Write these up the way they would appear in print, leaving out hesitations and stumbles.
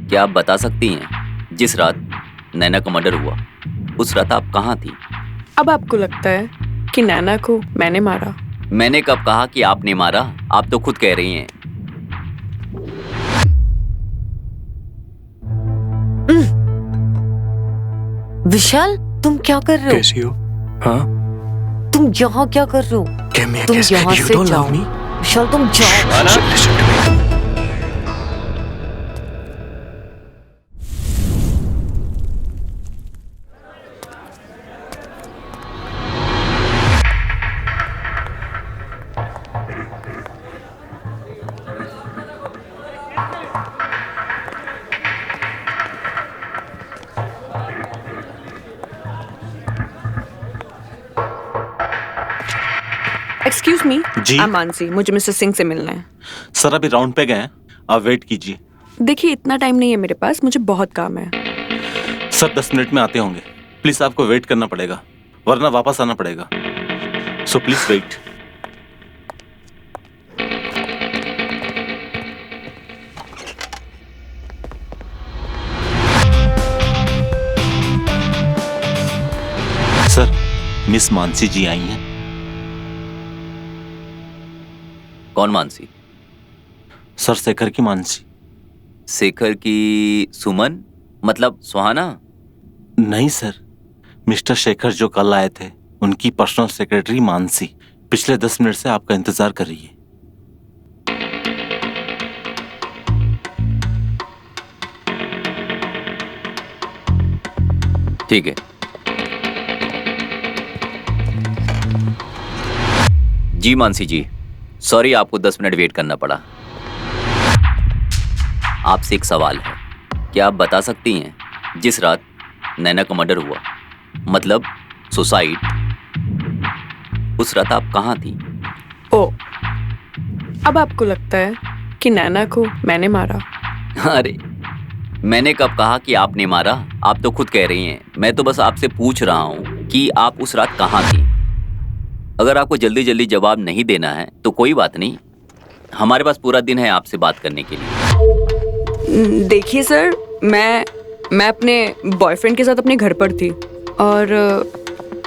क्या आप बता सकती हैं जिस रात नैना का मर्डर हुआ उस रात आप कहाँ थी? अब आपको लगता है कि नैना को मैंने मारा? मैंने कब कहा कि आपने मारा? आप तो खुद कह रही हैं। विशाल, तुम क्या कर रहे हो? कैसी हो? हाँ? तुम यहाँ क्या कर रहे हो? तुम यहाँ से जाओ। विशाल, तुम जाओ। एक्सक्यूज मी, जी? आई मानसी, मुझे मिस्टर सिंह से मिलना है। सर अभी राउंड पे गए हैं, आप वेट कीजिए। देखिए, इतना टाइम नहीं है मेरे पास, मुझे बहुत काम है। सर 10 मिनट में आते होंगे। प्लीज आपको वेट करना पड़ेगा वरना वापस आना पड़ेगा। So please wait. Sir, miss Mansi ji आई हैं। कौन मानसी? सर शेखर की मानसी। शेखर की सुमन, मतलब सुहाना? नहीं सर, मिस्टर शेखर जो कल आए थे उनकी पर्सनल सेक्रेटरी मानसी पिछले 10 मिनट से आपका इंतजार कर रही है। ठीक है। जी मानसी जी, सॉरी आपको 10 मिनट वेट करना पड़ा। आपसे एक सवाल है, क्या आप बता सकती हैं जिस रात नैना का मर्डर हुआ, मतलब सुसाइड, उस रात आप कहाँ थी? ओ, अब आपको लगता है कि नैना को मैंने मारा? अरे मैंने कब कहा कि आपने मारा? आप तो खुद कह रही हैं। मैं तो बस आपसे पूछ रहा हूँ कि आप उस रात कहाँ थी। अगर आपको जल्दी जल्दी जवाब नहीं देना है तो कोई बात नहीं, हमारे पास पूरा दिन है आपसे बात करने के लिए। देखिए सर, मैं अपने बॉयफ्रेंड के साथ अपने घर पर थी और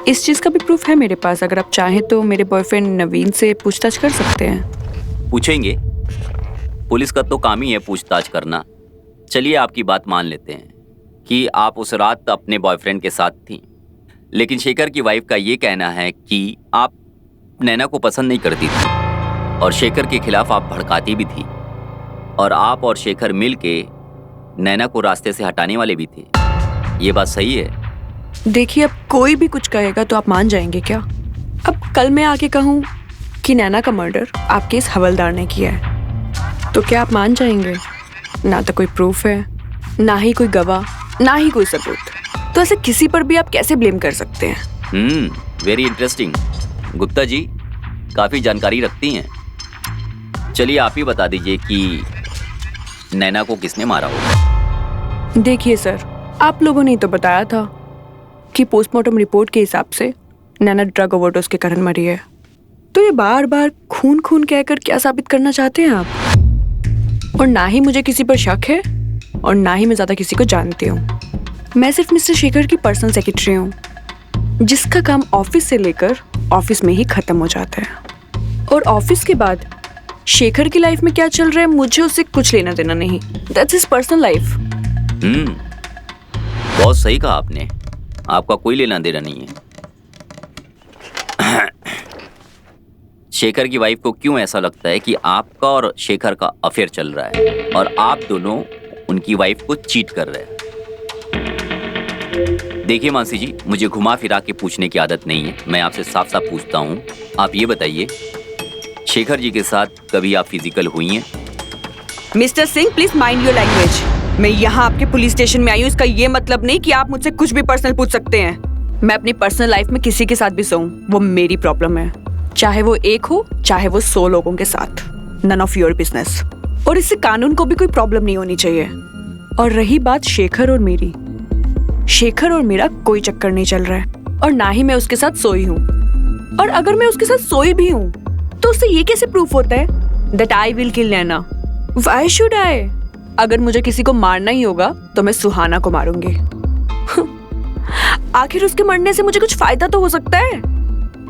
इस चीज़ का भी प्रूफ है मेरे पास। अगर आप चाहें तो मेरे बॉयफ्रेंड नवीन से पूछताछ कर सकते हैं। पूछेंगे? पुलिस का तो काम ही है पूछताछ करना। चलिए आपकी बात मान लेते हैं कि आप उस रात अपने बॉयफ्रेंड के साथ थी, लेकिन शेखर की वाइफ का ये कहना है कि आप नैना को पसंद नहीं करती थी और शेखर के खिलाफ आप भड़काती भी थी, और आप और शेखर मिलके नैना को रास्ते से हटाने वाले भी थे। ये बात सही है? देखिए, अब कोई भी कुछ कहेगा तो आप मान जाएंगे क्या? अब कल मैं आके कहूँ कि नैना का मर्डर आपके इस हवलदार ने किया है तो क्या आप मान जाएंगे? ना तो कोई प्रूफ है, ना ही कोई गवाह, ना ही कोई सबूत, तो ऐसे किसी पर भी आप कैसे ब्लेम कर सकते हैं? Very interesting. गुप्ता जी काफी जानकारी रखती हैं। चलिए आप ही बता दीजिए कि नैना को किसने मारा होगा। देखिए सर, आप लोगों ने तो बताया था कि पोस्टमार्टम रिपोर्ट के हिसाब से नैना ड्रग ओवरडोज के कारण मरी है, तो ये बार बार खून खून कहकर क्या साबित करना चाहते हैं आप? और ना ही मुझे किसी पर शक है और ना ही मैं ज्यादा किसी को जानती हूँ। मैं सिर्फ मिस्टर शेखर की पर्सनल सेक्रेटरी हूँ, जिसका काम ऑफिस से लेकर ऑफिस में ही खत्म हो जाता है, और ऑफिस के बाद शेखर की लाइफ में क्या चल रहा है मुझे उससे कुछ लेना देना नहीं। That's his personal life. बहुत सही कहा आपने, आपका कोई लेना देना नहीं है। शेखर की वाइफ को क्यों ऐसा लगता है कि आपका और शेखर का अफेयर चल रहा है और आप दोनों उनकी वाइफ को चीट कर रहे हैं? देखिए मानसी जी, मुझे घुमा फिरा के पूछने की आदत नहीं है। मैं आपसे साफ साफ पूछता हूँ, आप ये बताइए, शेखर जी के साथ कभी आप फिजिकल हुई हैं? Mister Singh, please mind your language. मैं यहाँ आपके पुलिस स्टेशन में आई हूँ, इसका ये मतलब नहीं कि आप मुझसे कुछ भी पर्सनल पूछ सकते हैं। मैं अपनी पर्सनल लाइफ में किसी के साथ भी सोऊं, वो मेरी प्रॉब्लम है, चाहे वो एक हो चाहे वो 100 लोगों के साथ। None of your business. और इससे कानून को भी कोई प्रॉब्लम नहीं होनी चाहिए। और रही बात शेखर और मेरी, शेखर और मेरा कोई चक्कर नहीं चल रहा है और ना ही मैं उसके साथ सोई हूँ। और अगर मैं उसके साथ सोई भी हूँ तो उससे ये कैसे प्रूफ होता है that I will kill Naina? Why should I? अगर मुझे किसी को मारना ही होगा तो मैं सुहाना को मारूंगी। आखिर उसके मरने से मुझे कुछ फायदा तो हो सकता है।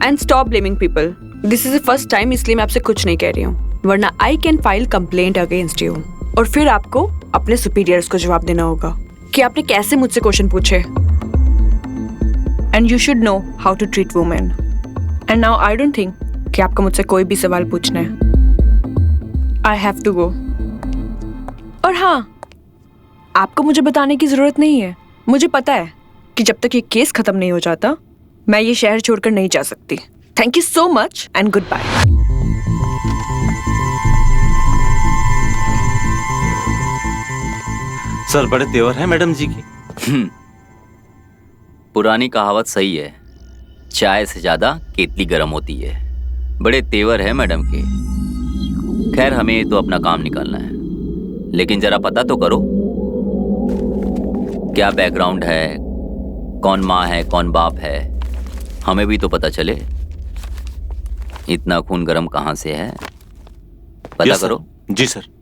And stop blaming people. This is the first time, इसलिए मैं आपसे कुछ नहीं कह रही हूँ, वरना I can file complaint against you. और फिर आपको अपने सुपीरियर्स को जवाब देना होगा कि आपने कैसे मुझसे क्वेश्चन पूछे। And you should know how to treat women. And now I don't think कि आपको मुझसे कोई भी सवाल पूछना है। I have to go. और हाँ, आपको मुझे बताने की जरूरत नहीं है। मुझे पता है कि जब तक ये केस खत्म नहीं हो जाता मैं ये शहर छोड़कर नहीं जा सकती। Thank you so much and goodbye. Sir बड़े तेवर हैं मैडम जी की। पुरानी कहावत सही है, चाय से ज्यादा केतली गर्म होती है। बड़े तेवर है मैडम के। खैर हमें तो अपना काम निकालना है, लेकिन जरा पता तो करो क्या बैकग्राउंड है, कौन माँ है कौन बाप है, हमें भी तो पता चले। इतना खून गर्म कहाँ से है, पता यस, करो। जी सर।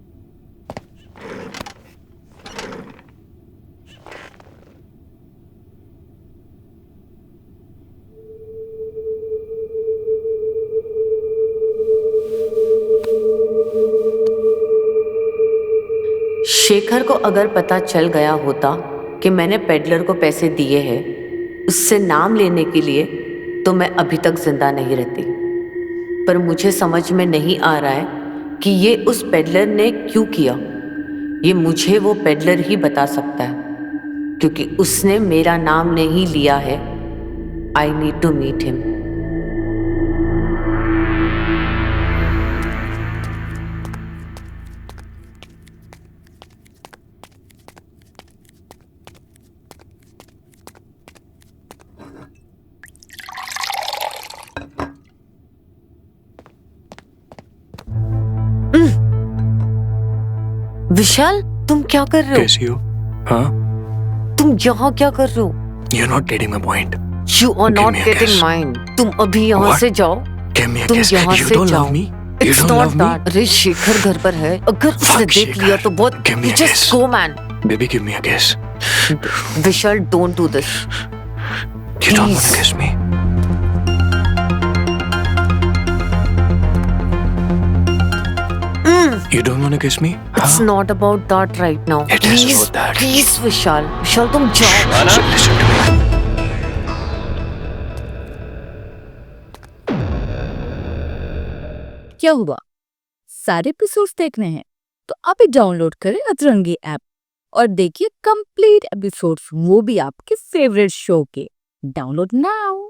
शेखर को अगर पता चल गया होता कि मैंने पेडलर को पैसे दिए हैं उससे नाम लेने के लिए, तो मैं अभी तक जिंदा नहीं रहती। पर मुझे समझ में नहीं आ रहा है कि ये उस पेडलर ने क्यों किया। ये मुझे वो पेडलर ही बता सकता है, क्योंकि उसने मेरा नाम नहीं लिया है। I need to meet him. Vishal, तुम क्या कर रहे हो? कैसी हो? हाँ? तुम यहाँ क्या कर रहे हो? You're not getting my point. You are Give not me a getting guess. mine. तुम अभी यहाँ What? से जाओ। Give me a तुम guess. यहाँ You से don't जाओ। love me? You It's don't not love me? that. अरे शेखर घर पर है, अगर उसने Fuck देख लिया शेखर. तो बहुत। Give me a Just guess. go man. Baby, give me a guess. Vishal, don't do this. You don't want Please. to kiss me? You don't want to kiss me? It's not about that right now. It is Please, about that. please विशाल, विशाल तुम जाओ। Listen to me. क्या हुआ? सारे episodes देखने हैं तो अभी download करें अतरंगी ऐप और देखिए कंप्लीट एपिसोड्स, वो भी आपके फेवरेट शो के। Download now.